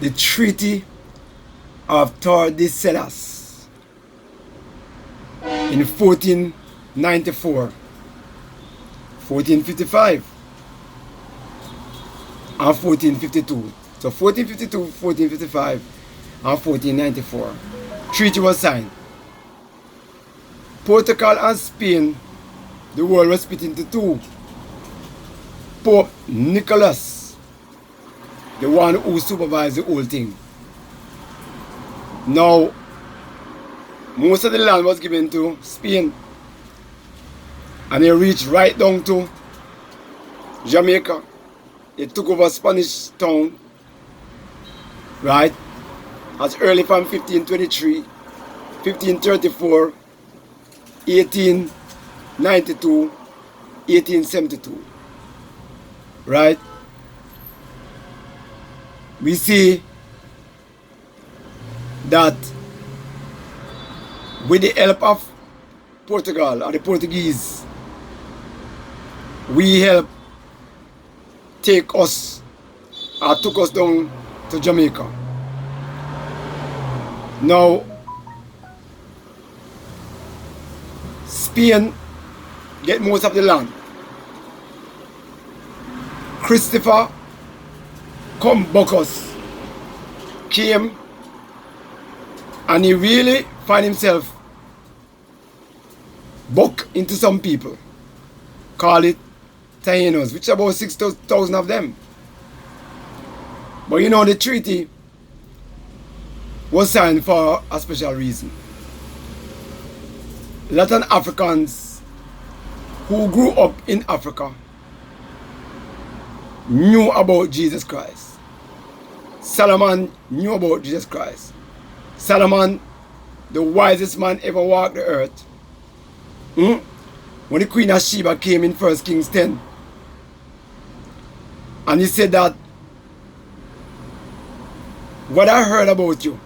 the Treaty of Tordesillas in 1494, 1455, and 1452. So 1452, 1455, and 1494. Treaty was signed. Portugal and Spain, the world was split into two. Pope Nicholas, the one who supervised the whole thing. Now, most of the land was given to Spain, and they reached right down to Jamaica. They took over Spanish town, right, as early from 1523, 1534, 1892, 1872, right? We see that with the help of Portugal or the Portuguese, we help took us down to Jamaica. Now, Spain get most of the land. Christopher Columbus came and he really find himself buck into some people. Call it Taínos, which about 6,000 of them. But you know, the treaty was signed for a special reason. Latin Africans who grew up in Africa knew about Jesus Christ. Solomon knew about Jesus Christ. Solomon, the wisest man ever walked the earth. When the Queen of Sheba came in 1 Kings 10, and he said that, what I heard about you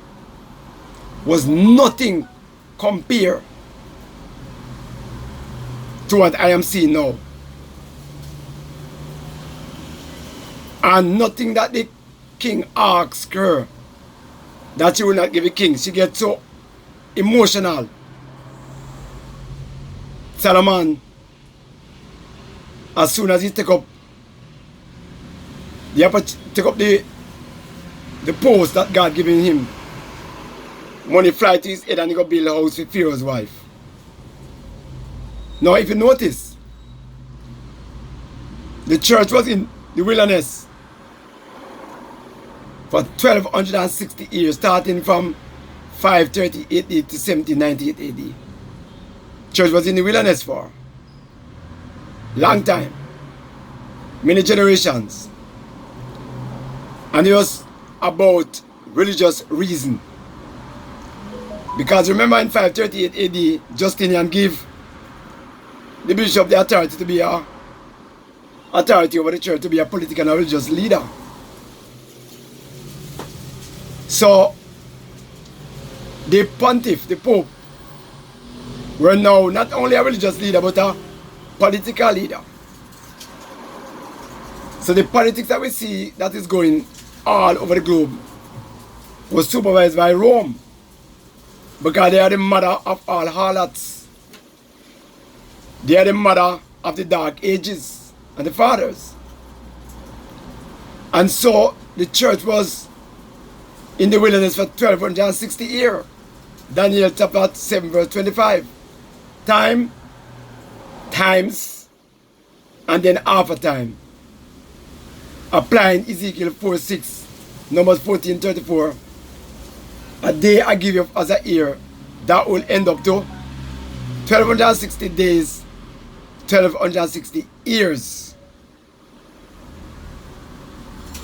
was nothing compared to what I am seeing now. And nothing that the king asked her that she will not give the king. She gets so emotional. Solomon, as soon as he take up the post that God given him, money fly to his head and he go build a house for Pharaoh's wife. Now if you notice, the church was in the wilderness for 1260 years, starting from 538 AD to 1798 AD. Church was in the wilderness for long time, many generations, and it was about religious reason. Because remember, in 538 AD, Justinian gave the bishop the authority to be a authority over the church, to be a political and religious leader. So the pontiff, the pope, were now not only a religious leader but a political leader. So the politics that we see that is going all over the globe was supervised by Rome, because they are the mother of all harlots. They are the mother of the dark ages and the fathers. And so the church was in the wilderness for 1260 years. Daniel chapter 7 verse 25. Times, and then half a time. Applying Ezekiel 4:6, Numbers 14:34. A day I give you as a year, that will end up to 1260 days, 1260 years.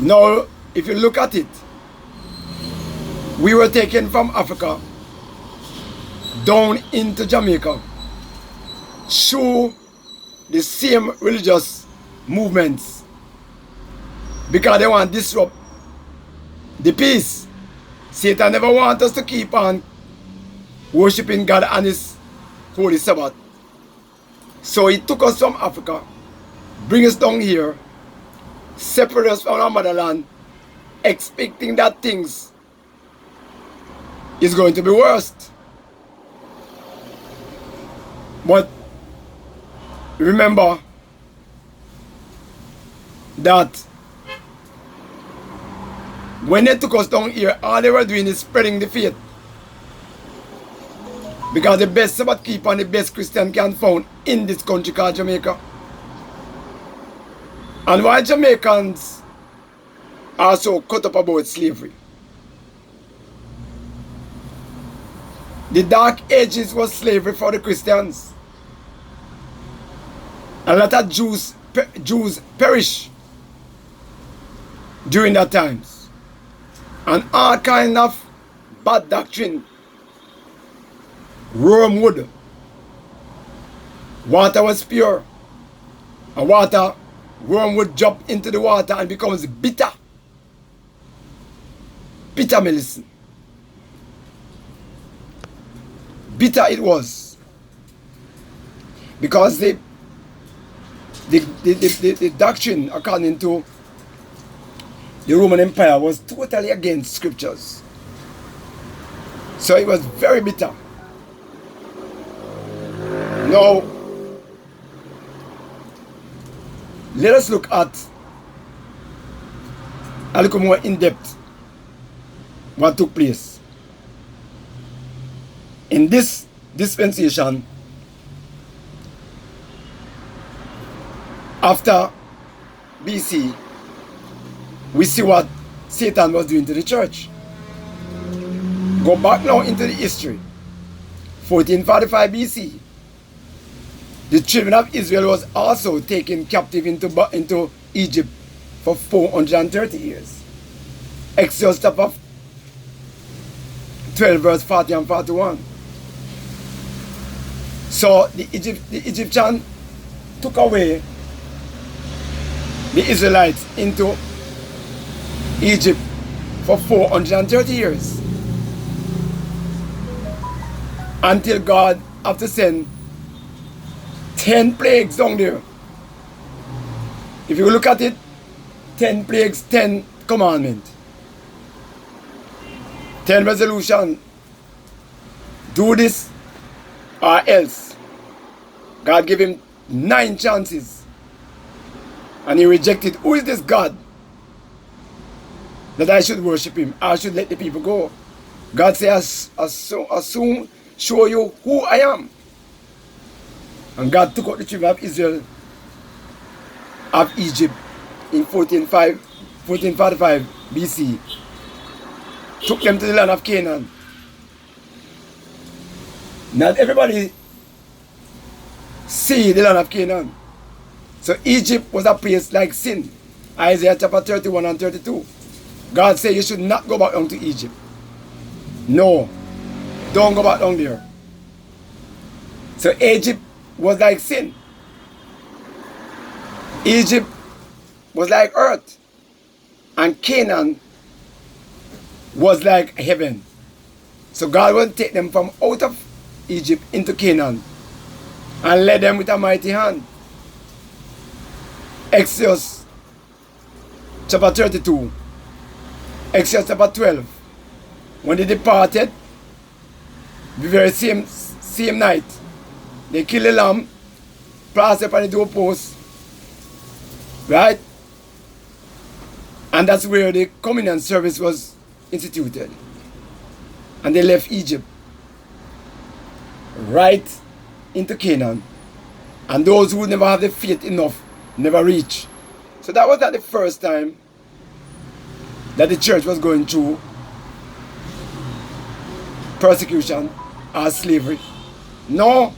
Now, if you look at it, we were taken from Africa down into Jamaica through the same religious movements, because they want to disrupt the peace. Satan never wants us to keep on worshiping God and his holy Sabbath. So he took us from Africa, bring us down here, separate us from our motherland, expecting that things is going to be worst. But remember that when they took us down here, all they were doing is spreading the faith. Because the best Sabbath keeper and the best Christian can be found in this country called Jamaica. And why Jamaicans are so cut up about slavery? The Dark Ages was slavery for the Christians. A lot of Jews perish during that times. And all kind of bad doctrine, wormwood, water was pure, and wormwood drop into the water and becomes bitter. Bitter medicine. Bitter it was. Because the doctrine according to the Roman Empire was totally against scriptures. So it was very bitter. Now, let us look at a little more in depth what took place. In this dispensation, after BC, we see what Satan was doing to the church. Go back now into the history. 1445 BC. The children of Israel was also taken captive into Egypt for 430 years. Exodus chapter 12 verse 40 and 41. So the Egyptian took away the Israelites into Egypt for 430 years. Until God had to send 10 plagues down there. If you look at it, 10 plagues, 10 commandments, 10 resolution. Do this or else. God gave him 9 chances. And he rejected. Who is this God that I should worship him? I should let the people go. God says, I'll soon show you who I am. And God took out the children of Israel of Egypt in 1445 BC. Took them to the land of Canaan. Not everybody see the land of Canaan. So Egypt was a place like sin. Isaiah chapter 31 and 32. God said you should not go back down to Egypt. No, don't go back down there. So Egypt was like sin. Egypt was like earth. And Canaan was like heaven. So God will take them from out of Egypt into Canaan and led them with a mighty hand. Exodus chapter 32. Exodus chapter 12. When they departed, the very same night, they killed the lamb, plastered upon the doorpost, right? And that's where the communion service was instituted. And they left Egypt right into Canaan. And those who never have the faith enough never reach. So that was not the first time that the church was going through persecution or slavery. No,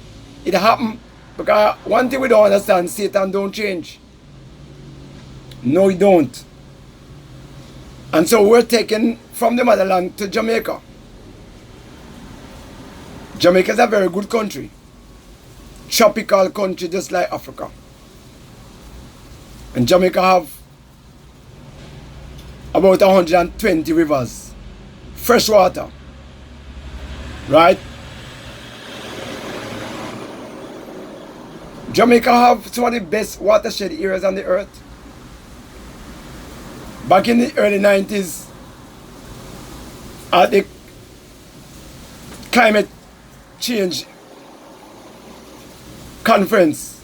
it happened because one thing we don't understand, Satan don't change. No, he don't. And so we're taken from the motherland to Jamaica. Jamaica is a very good country. Tropical country just like Africa. And Jamaica have about 120 rivers. Fresh water. Right? Jamaica have some of the best watershed areas on the earth. Back in the early 90s, at the climate change conference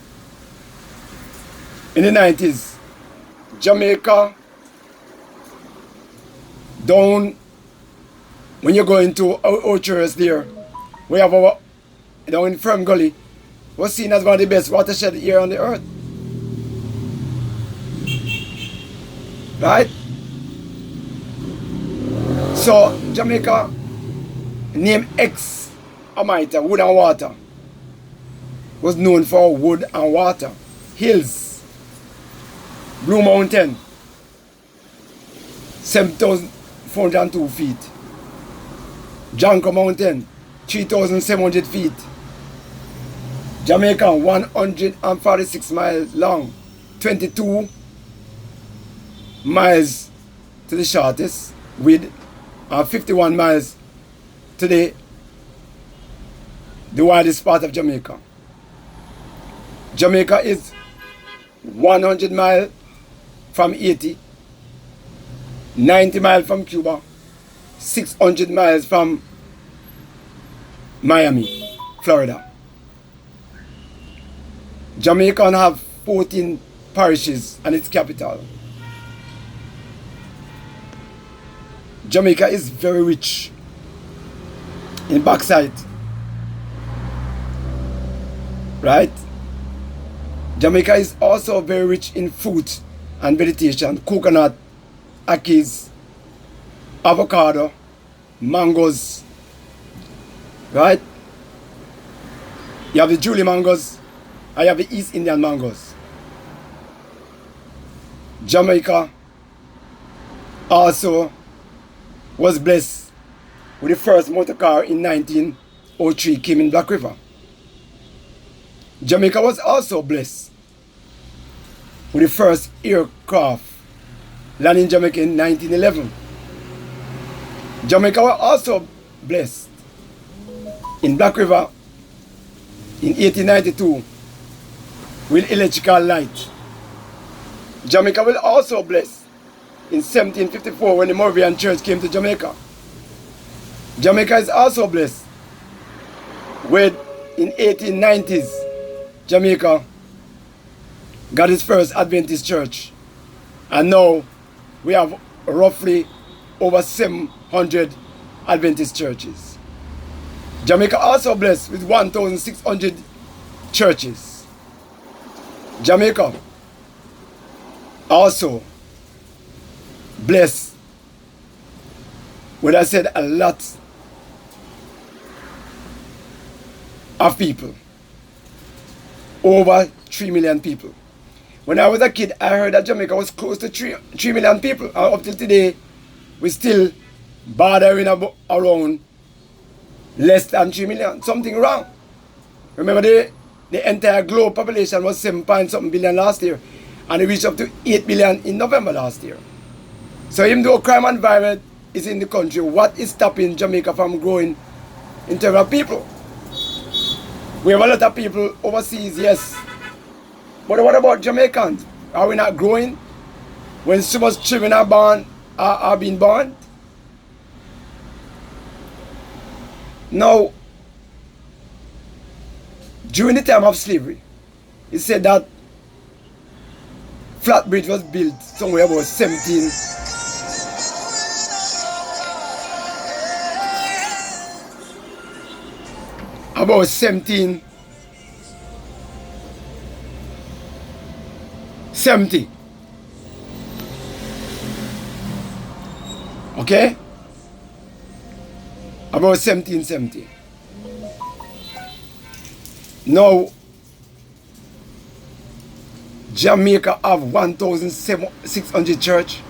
in the 90s, Jamaica, down when you go into our orchards there, we have our, down in Firm Gully, was seen as one of the best watershed here on the earth. Right? So Jamaica, named Ex Amita, wood and water, was known for wood and water. Hills, Blue Mountain, 7,402 feet. Janko Mountain, 3,700 feet. Jamaica, 146 miles long, 22 miles to the shortest width, and 51 miles to the widest part of Jamaica. Jamaica is 100 miles from Haiti, 90 miles from Cuba, 600 miles from Miami, Florida. Jamaica have 14 parishes and its capital. Jamaica is very rich in bauxite, right? Jamaica is also very rich in fruit and vegetation, coconut, ackee, avocado, mangoes, right? You have the Julie mangoes, and you have the East Indian mangoes. Jamaica also was blessed with the first motor car in 1903, came in Black River. Jamaica was also blessed with the first aircraft landing in Jamaica in 1911. Jamaica was also blessed in Black River in 1892 with electrical light. Jamaica was also blessed in 1754 when the Moravian Church came to Jamaica. Jamaica is also blessed with, in 1890s, Jamaica got its first Adventist church. And now we have roughly over 700 Adventist churches. Jamaica also blessed with 1,600 churches. Jamaica also blessed with, I said, a lot of people. Over 3 million people. When I was a kid, I heard that Jamaica was close to 3 million people. And up till today, we still bordering around less than 3 million. Something wrong. Remember, the entire globe population was 7 point something billion last year. And it reached up to 8 billion in November last year. So even though crime and violence is in the country, what is stopping Jamaica from growing in terms of people? We have a lot of people overseas, yes. But what about Jamaicans? Are we not growing when so much children are being born? Now, during the time of slavery, it said that flat bridge was built somewhere about 1770. Okay? About 1770. Now, Jamaica have 1,600 church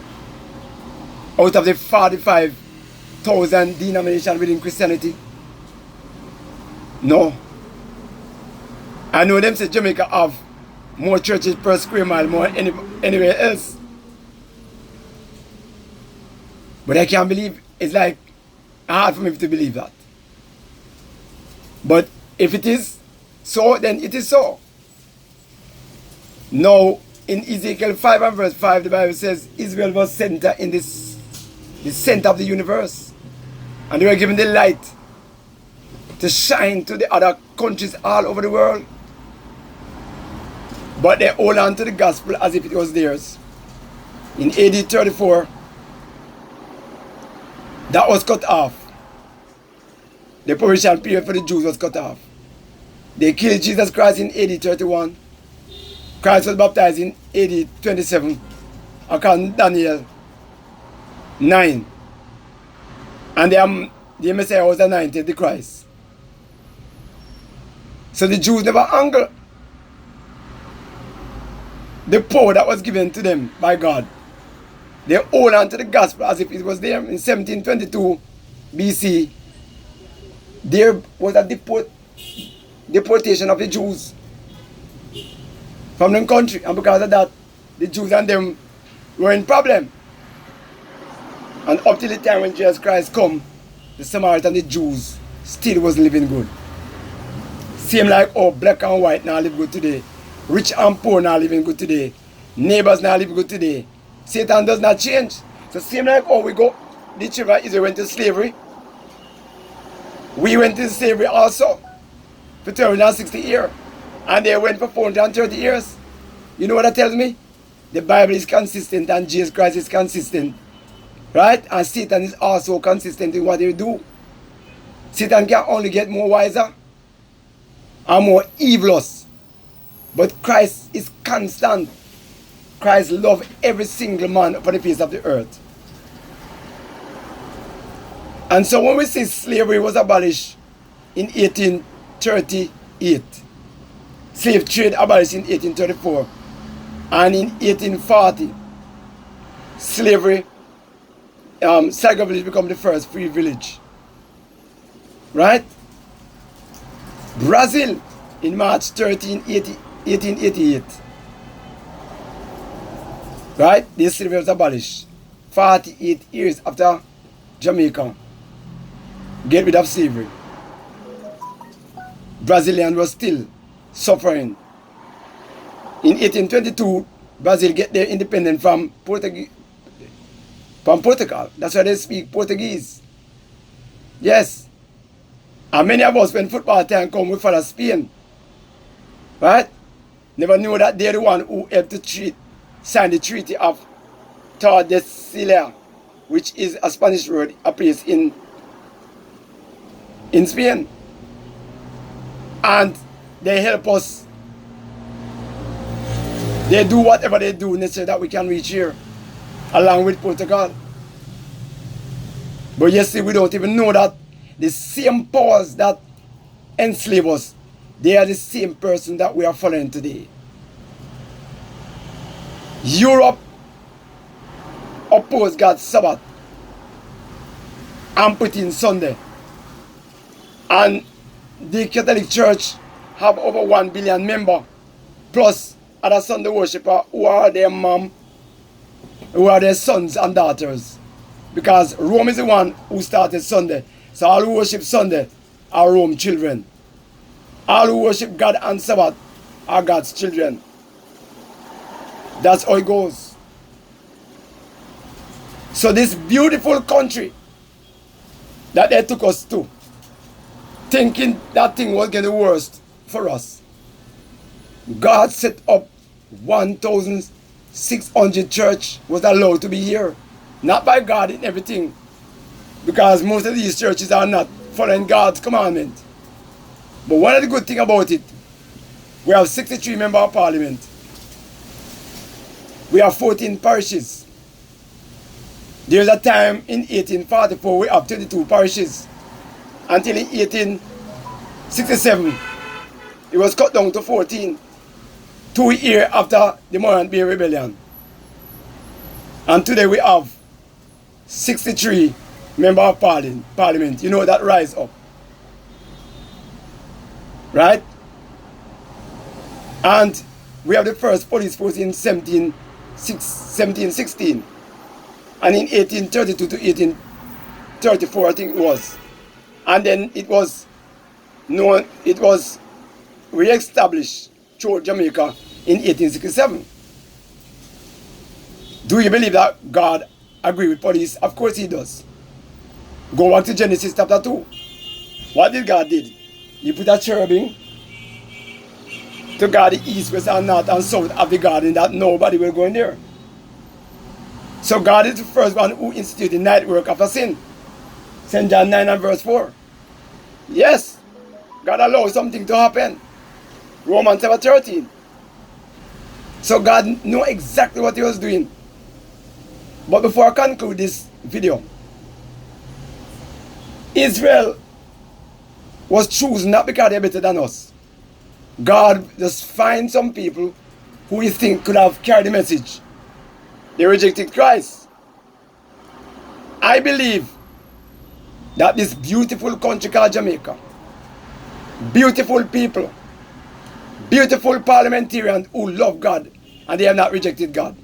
out of the 45,000 denominations within Christianity. No. I know them say Jamaica have more churches per square mile more anywhere else. But I can't believe, it's like hard for me to believe that. But if it is so, then it is so. Now, in Ezekiel 5 and verse 5, the Bible says Israel was center in the center of the universe. And they were given the light to shine to the other countries all over the world. But they hold on to the gospel as if it was theirs. In AD 34, that was cut off. The probation period for the Jews was cut off. They killed Jesus Christ in AD 31. Christ was baptized in AD 27, according to Daniel 9. And the Messiah was anointed, the Christ. So the Jews never angered the power that was given to them by God. They hold on to the gospel as if it was there. In 1722 BC, there was a deportation of the Jews from their country, and because of that, the Jews and them were in problem. And up till the time when Jesus Christ come, the Samaritans and the Jews still was living good. Same like black and white now live good today. Rich and poor now living good today. Neighbors now live good today. Satan does not change. So same like we go, the children of Israel went to slavery. We went to slavery also for 360 years. And they went for 430 years. You know what that tells me? The Bible is consistent and Jesus Christ is consistent. Right? And Satan is also consistent in what they do. Satan can only get more wiser and more evilous. But Christ is constant. Christ loves every single man upon the face of the earth. And so when we see slavery was abolished in 1838, slave trade abolished in 1834, and in 1840, slavery, Saga village become the first free village. Right? Brazil in March 1888. Right? This slavery was abolished 48 years after Jamaica get rid of slavery. Brazilian was still suffering. In 1822, Brazil get their independence from Portugal. That's why they speak Portuguese. Yes. And many of us, when football time come, we follow Spain. Right? Never knew that they're the one who helped to sign the Treaty of Tordesillas, which is a Spanish word, a place in Spain. And they help us. They do whatever they do necessary that we can reach here, along with Portugal. But you see, we don't even know that the same powers that enslave us, they are the same person that we are following today. Europe opposed God's Sabbath and put in Sunday. And the Catholic Church have over 1 billion members, plus other Sunday worshippers who are their mom, who are their sons and daughters. Because Rome is the one who started Sunday. So all who worship Sunday are Rome children. All who worship God and Sabbath are God's children. That's how it goes. So this beautiful country that they took us to, thinking that thing was getting worse for us, God set up 1,600 church was allowed to be here. Not by God in everything, because most of these churches are not following God's commandment. But one of the good things about it, we have 63 members of parliament. We have 14 parishes. There's a time in 1844 we have 22 parishes. Until in 1867, it was cut down to 14. 2 years after the Morant Bay Rebellion. And today we have 63 members of parliament. You know that rise up. Right? And we have the first police force in 1716. And in 1832 to 1834, I think it was. And then it was re-established through Jamaica in 1867. Do you believe that God agree with police? Of course he does. Go back to Genesis chapter 2. What did God did? He put a cherubim to guard the east, west, and north and south of the garden, that nobody will go in there. So God is the first one who instituted the night work after sin. St. John 9 and verse 4. Yes, God allows something to happen. Romans 7:13. So God knew exactly what he was doing. But before I conclude this video, Israel was chosen not because they're better than us. God just find some people who he think could have carried the message. They rejected Christ. I believe that this beautiful country called Jamaica, beautiful people, beautiful parliamentarians who love God, and they have not rejected God.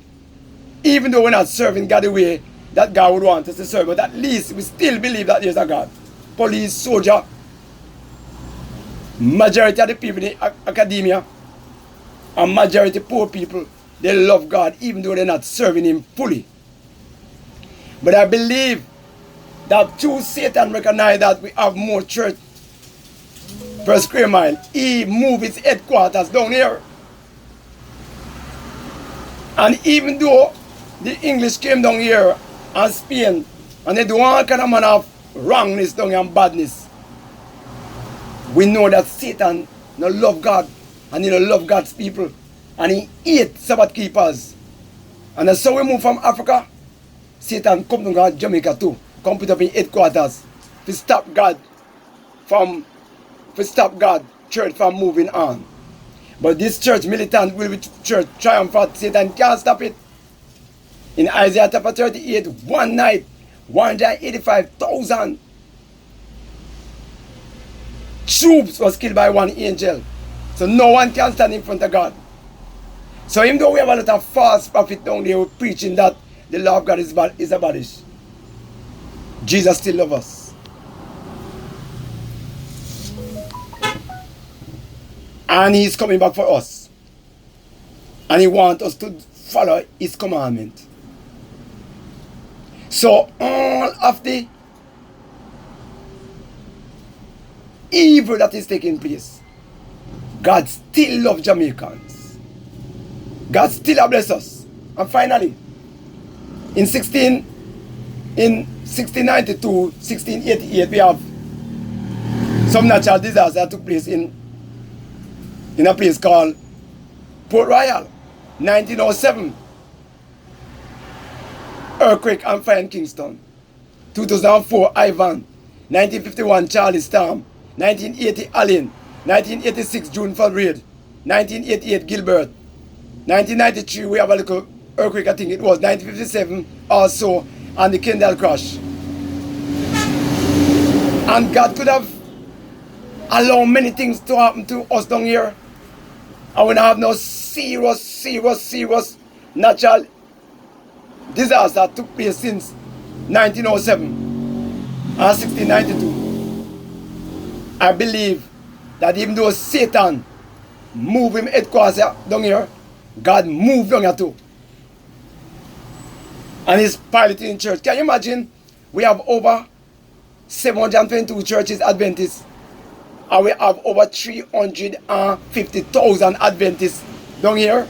Even though we're not serving God the way that God would want us to serve, but at least we still believe that there's a God. Police, soldier, majority of the people in the academia, and majority poor people, they love God even though they're not serving him fully. But I believe that through Satan recognize that we have more church per square mile. He moved his headquarters down here. And even though the English came down here and Spain, and they do all kind of man of wrongness down here and badness, we know that Satan no love God, and he no love God's people, and he hate Sabbath keepers. And that's how we move from Africa. Satan come to Jamaica too, come put up in headquarters to stop God church from moving on. But this church militant will be church triumphant. Satan can't stop it. In Isaiah chapter 38, one night, 185,000 troops was killed by one angel. So no one can stand in front of God. So even though we have a lot of false prophets down there preaching that the law of God is abolished, Jesus still loves us. And he's coming back for us. And he wants us to follow his commandment. So all of the evil that is taking place, God still loves Jamaicans. God still bless us. And finally, in 1692, 1688, we have some natural disaster that took place in a place called Port Royal. 1907, earthquake and fire in Kingston. 2004, Ivan. 1951, Charlie Storm. 1980, Allen. 1986, June flood raid. 1988, Gilbert. 1993, we have a little earthquake, I think it was. 1957, also, and the Kendall crash. And God could have allowed many things to happen to us down here. And we don't have no serious natural disaster that took place since 1907 and 1692. I believe that even though Satan moved him headquarters down here, God moved down here too. And he's piloting church. Can you imagine? We have over 722 churches Adventists. And we have over 350,000 Adventists down here.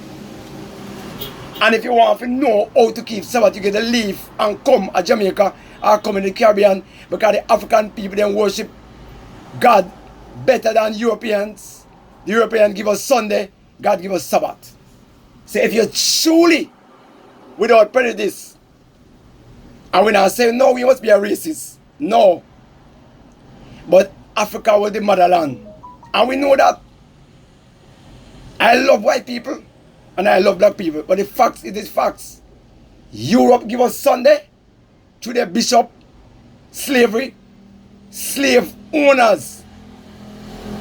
And if you want to know how to keep Sabbath, you get to leave and come to Jamaica or come in the Caribbean, because the African people, they worship God better than Europeans. The Europeans give us Sunday, God give us Sabbath. So if you're truly without prejudice, and we're not saying, no, we must be a racist. No. But Africa was the motherland. And we know that. I love white people and I love black people. But the facts, it is facts. Europe give us Sunday through their bishop, slavery, slave owners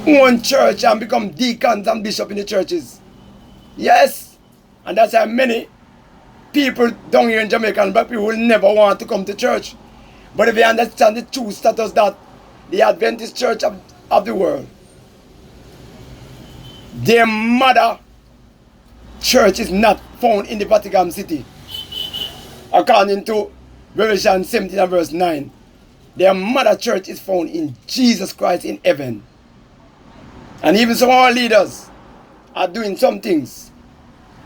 own church and become deacons and bishops in the churches. Yes. And that's why many people down here in Jamaica and black people will never want to come to church. But if they understand the true status that the Adventist church of the world, their mother church is not found in the Vatican City. According to Revelation 17 and verse 9, their mother church is found in Jesus Christ in heaven. And even some of our leaders are doing some things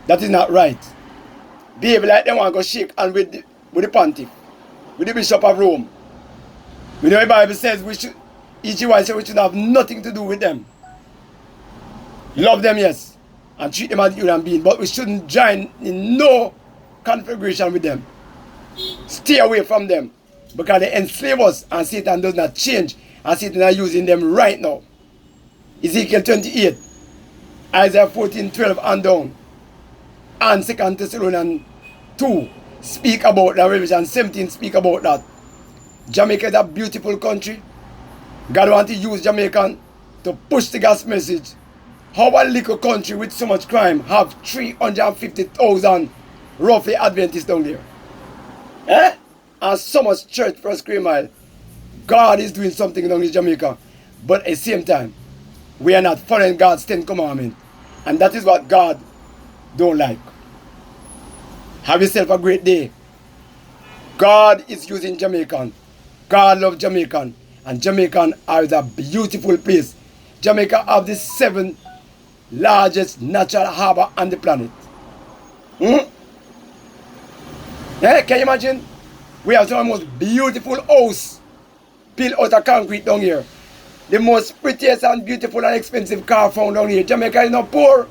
that is not right. Behave like they want to go shake and with the pontiff, with the bishop of Rome. We know the Bible says we should, EGY says we should have nothing to do with them. Love them, yes, and treat them as human beings, but we shouldn't join in no configuration with them. Stay away from them, because they enslave us and Satan does not change, and Satan is using them right now. Ezekiel 28, Isaiah 14:12 and down, and 2 Thessalonians 2 speak about that. Revelation 17 speak about that. Jamaica is a beautiful country. God wants to use Jamaican to push the gospel message. How a little country with so much crime have 350,000 roughly Adventists down there? Eh? And so much church per square mile. God is doing something down in Jamaica. But at the same time, we are not following God's 10 commandments. And that is what God don't like. Have yourself a great day. God is using Jamaican. God loves Jamaican. And Jamaican are a beautiful place. Jamaica have the 7th largest natural harbor on the planet. Eh, can you imagine? We have some of the most beautiful house built out of concrete down here. The most prettiest and beautiful and expensive car found down here. Jamaica is not poor.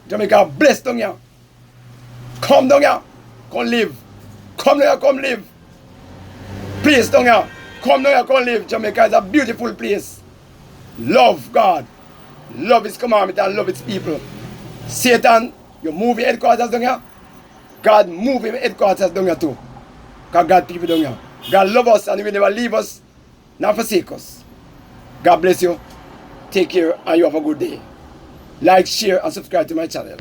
Jamaica blessed down here. Come down here. Come live. Come down here, come live. Place down here. Come down here, come live. Jamaica is a beautiful place. Love God. Love His commandment and love His people. Satan, you move your headquarters down here. God move His headquarters down here too. Because God people down here. God love us and He will never leave us, not forsake us. God bless you. Take care and you have a good day. Like, share and subscribe to my channel.